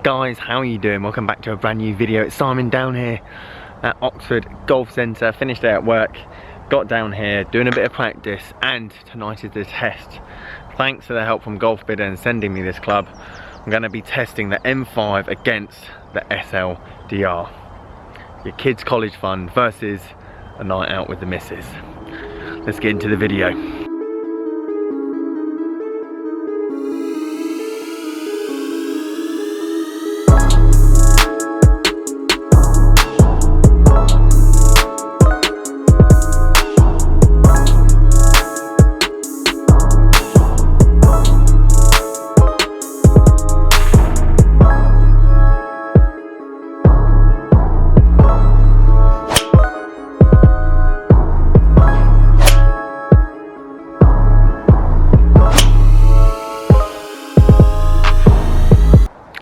Guys, how are you doing? Welcome back to a brand new video. It's Simon down here at Oxford Golf Centre. Finished day at work, got down here doing a bit of practice, and tonight is the test. Thanks to the help from Golfbidder and sending me this club, I'm going to be testing the M5 against the SLDR. Your kids' college fund versus a night out with the missus. Let's get into the video.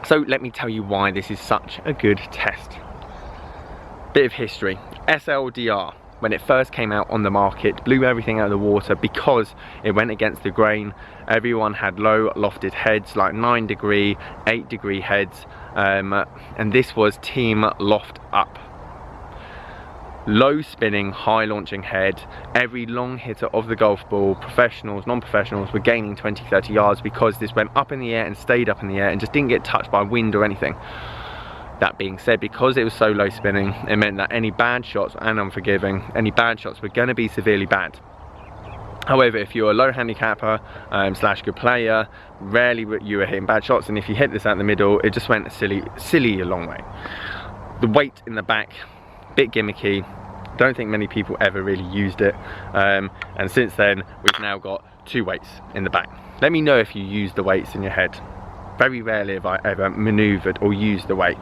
So let me tell you why this is such a good test. Bit of history. SLDR, when it first came out on the market, blew everything out of the water because it went against the grain. Everyone had low lofted heads, like 9 degree, 8 degree heads, and this was team loft up. Low spinning, high launching head. Every long hitter of the golf ball, professionals, non-professionals, were gaining 20-30 yards because this went up in the air and stayed up in the air and just didn't get touched by wind or anything. That being said, because it was so low spinning, it meant that any bad shots, and unforgiving, any bad shots were going to be severely bad. However, if you're a low handicapper slash good player, rarely you were hitting bad shots, and if you hit this out the middle, it just went silly a long way. The weight in the back, bit gimmicky. Don't think many people ever really used it, and since then we've now got 2 weights in the back. Let me know if you use the weights in your head. Very rarely have I ever maneuvered or used the weight.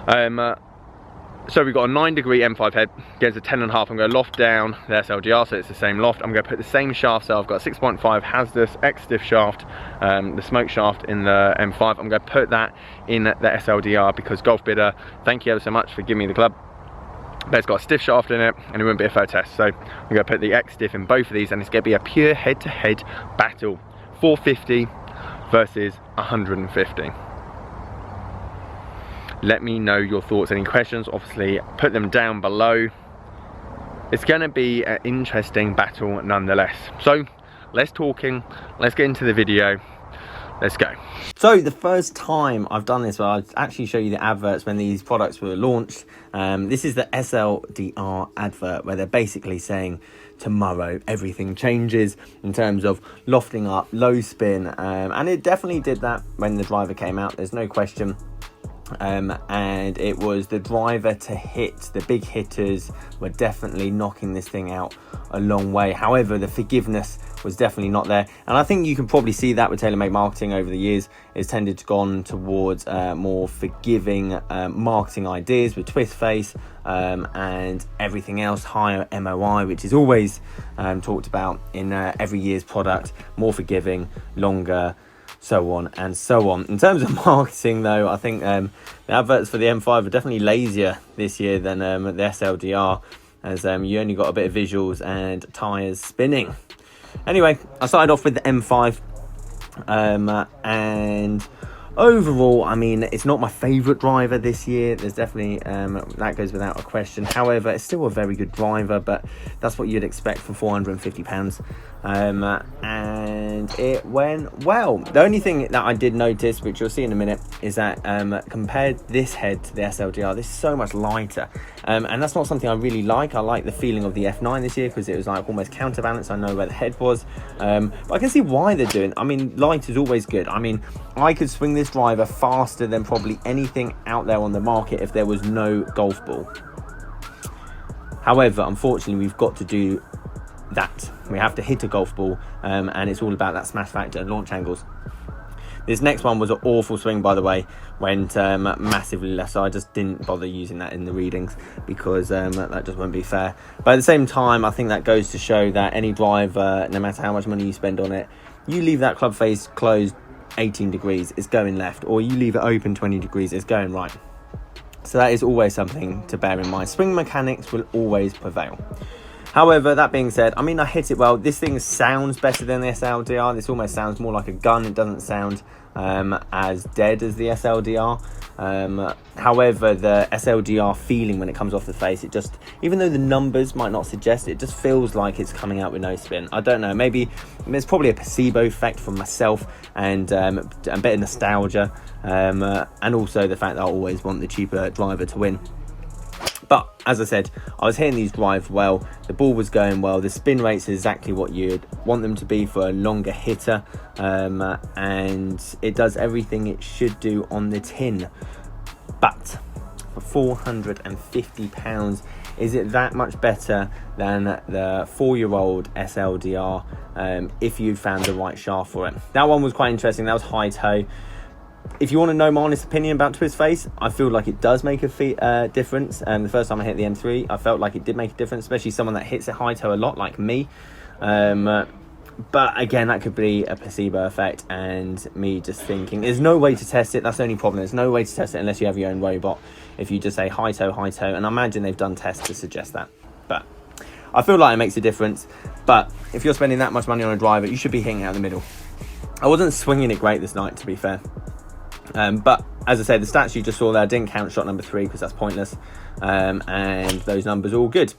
So we've got a 9 degree M5 head against a 10.5. I'm going to loft down the SLDR, so it's the same loft. I'm going to put the same shaft, so I've got a 6.5 Hasdus X-Stiff shaft, the smoke shaft in the M5. I'm going to put that in the SLDR because Golfbidder, thank you ever so much for giving me the club, but it's got a stiff shaft in it and it wouldn't be a fair test. So I'm going to put the X-Stiff in both of these, and it's going to be a pure head-to-head battle. 450 versus 150. Let me know your thoughts. Any questions, obviously put them down below. It's going to be an interesting battle nonetheless. So less talking, let's get into the video. Let's go. So the first time I've done this, well, I'll actually show you the adverts when these products were launched. This is the SLDR advert where they're basically saying tomorrow everything changes in terms of lofting up, low spin, and it definitely did that when the driver came out, there's no question. And it was the driver to hit. The big hitters were definitely knocking this thing out a long way. However, the forgiveness was definitely not there, and I think you can probably see that with Taylormade marketing over the years. It's tended to gone towards more forgiving marketing ideas with twist face and everything else, higher MOI, which is always talked about in every year's product, more forgiving, longer, so on and so on. In terms of marketing though, I think the adverts for the M5 are definitely lazier this year than the SLDR, as you only got a bit of visuals and tyres spinning. Anyway, I started off with the M5, and overall, I mean, it's not my favourite driver this year. There's definitely, that goes without a question. However, it's still a very good driver, but that's what you'd expect for £450. And it went well. The only thing that I did notice, which you'll see in a minute, is that compared this head to the SLDR, this is so much lighter. And that's not something I really like. I like the feeling of the F9 this year because it was like almost counterbalanced. I know where the head was. But I can see why they're doing. I mean, light is always good. I mean, I could swing this driver faster than probably anything out there on the market if there was no golf ball. However, unfortunately, we've got to do that. We have to hit a golf ball, and it's all about that smash factor and launch angles. This next one was an awful swing, by the way, went massively left, so I just didn't bother using that in the readings because that just won't be fair. But at the same time, I think that goes to show that any driver, no matter how much money you spend on it, you leave that club face closed 18 degrees, it's going left, or you leave it open 20 degrees, it's going right. So that is always something to bear in mind. Swing mechanics will always prevail. However, that being said, I mean, I hit it well. This thing sounds better than the SLDR. This almost sounds more like a gun. It doesn't sound as dead as the SLDR. However, the SLDR feeling when it comes off the face, it just, even though the numbers might not suggest it, it just feels like it's coming out with no spin. I don't know, maybe it's probably a placebo effect from myself and a bit of nostalgia, and also the fact that I always want the cheaper driver to win. But as I said, I was hitting these drives well, the ball was going well, the spin rates are exactly what you'd want them to be for a longer hitter, and it does everything it should do on the tin. But for £450, is it that much better than the 4-year-old SLDR if you found the right shaft for it? That one was quite interesting, that was high toe. If you want to know my honest opinion about twist face, I feel like it does make a difference. The first time I hit the M3, I felt like it did make a difference, especially someone that hits it high toe a lot like me. But again, that could be a placebo effect and me just thinking there's no way to test it. That's the only problem. There's no way to test it unless you have your own robot. If you just say high toe, and I imagine they've done tests to suggest that. But I feel like it makes a difference. But if you're spending that much money on a driver, you should be hitting out the middle. I wasn't swinging it great this night, to be fair. But as I said, the stats you just saw there didn't count shot number 3 because that's pointless, and those numbers are all good.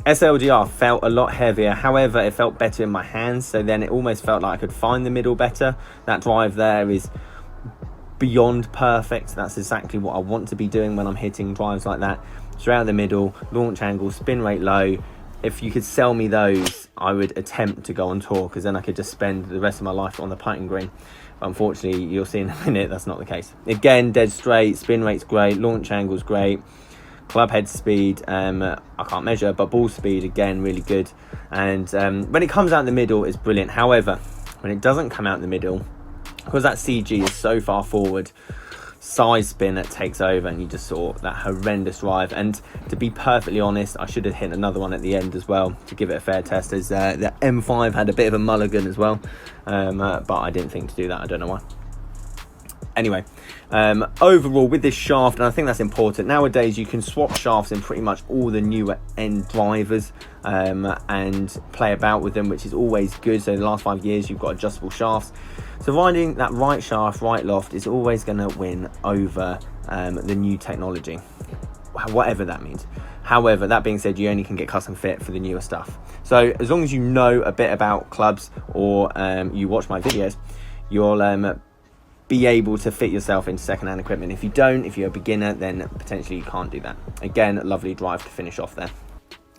SLDR felt a lot heavier, however it felt better in my hands, so then it almost felt like I could find the middle better. That drive there is beyond perfect. That's exactly what I want to be doing when I'm hitting drives like that. Straight out the middle, launch angle, spin rate low. If you could sell me those, I would attempt to go on tour, because then I could just spend the rest of my life on the putting green. Unfortunately, you'll see in a minute that's not the case. Again, dead straight, spin rate's great, launch angle's great, club head speed I can't measure, but ball speed again really good, and when it comes out in the middle it's brilliant. However, when it doesn't come out in the middle, because that CG is so far forward, side spin that takes over and you just saw that horrendous drive. And to be perfectly honest, I should have hit another one at the end as well to give it a fair test, as the M5 had a bit of a mulligan as well, but I didn't think to do that. I don't know why. Anyway, overall with this shaft, and I think that's important, nowadays you can swap shafts in pretty much all the newer end drivers and play about with them, which is always good. So the last 5 years you've got adjustable shafts, so finding that right shaft, right loft is always going to win over the new technology, whatever that means. However, that being said, you only can get custom fit for the newer stuff. So as long as you know a bit about clubs, or you watch my videos, you'll be able to fit yourself into second-hand equipment. If you don't, if you're a beginner, then potentially you can't do that. Again, a lovely drive to finish off there.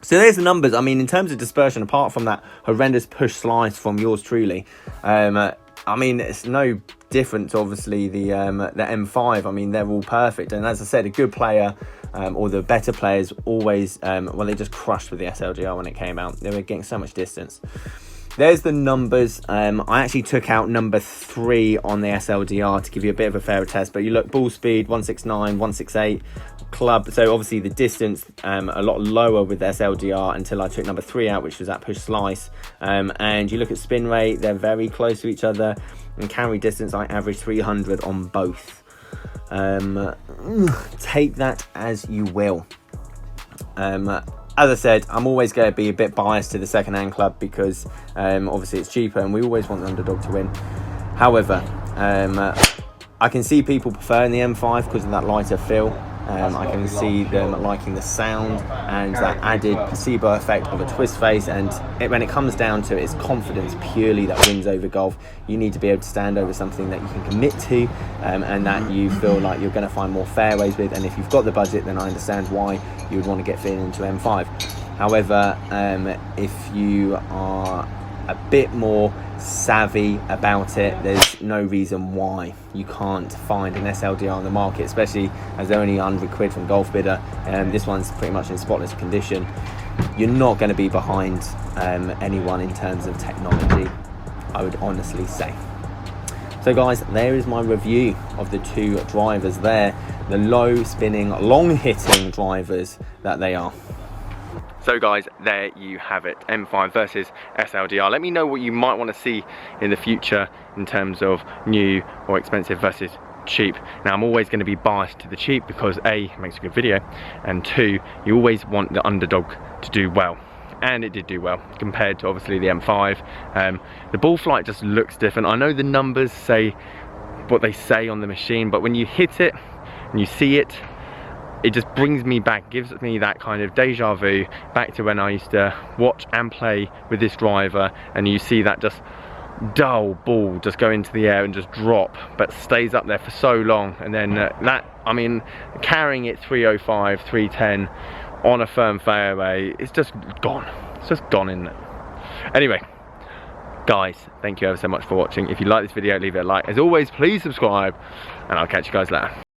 So there's the numbers. I mean, in terms of dispersion, apart from that horrendous push slice from yours truly, I mean, it's no different to obviously the M5. I mean, they're all perfect. And as I said, a good player, or the better players always, well, they just crushed with the SLDR when it came out. They were getting so much distance. There's the numbers. I actually took out number 3 on the SLDR to give you a bit of a fairer test, but you look, ball speed 169, 168, club, so obviously the distance a lot lower with the SLDR until I took number 3 out, which was that push slice, and you look at spin rate, they're very close to each other, and carry distance I averaged 300 on both. Take that as you will. As I said, I'm always going to be a bit biased to the second-hand club because obviously it's cheaper and we always want the underdog to win. However, I can see people preferring the M5 because of that lighter feel. I can see them liking the sound and that added placebo effect of a twist face, and when it comes down to it, it's confidence purely that wins over golf. You need to be able to stand over something that you can commit to, and that you feel like you're going to find more fairways with, and if you've got the budget, then I understand why you would want to get fit into M5. However, if you are a bit more savvy about it, there's no reason why you can't find an SLDR on the market, especially as they're only £100 from Golfbidder, and this one's pretty much in spotless condition. You're not going to be behind anyone in terms of technology, I would honestly say. So guys, there is my review of the 2 drivers there, the low spinning, long hitting drivers that they are. So guys, there you have it, M5 versus SLDR. Let me know what you might want to see in the future in terms of new or expensive versus cheap. Now, I'm always going to be biased to the cheap because A, it makes a good video, and 2, you always want the underdog to do well. And it did do well compared to obviously the M5. The ball flight just looks different. I know the numbers say what they say on the machine, but when you hit it and you see it, it just brings me back, gives me that kind of deja vu back to when I used to watch and play with this driver, and you see that just dull ball just go into the air and just drop, but stays up there for so long. And then that, I mean, carrying it 305, 310 on a firm fairway, it's just gone. It's just gone, isn't it? Anyway, guys, thank you ever so much for watching. If you like this video, leave it a like. As always, please subscribe, and I'll catch you guys later.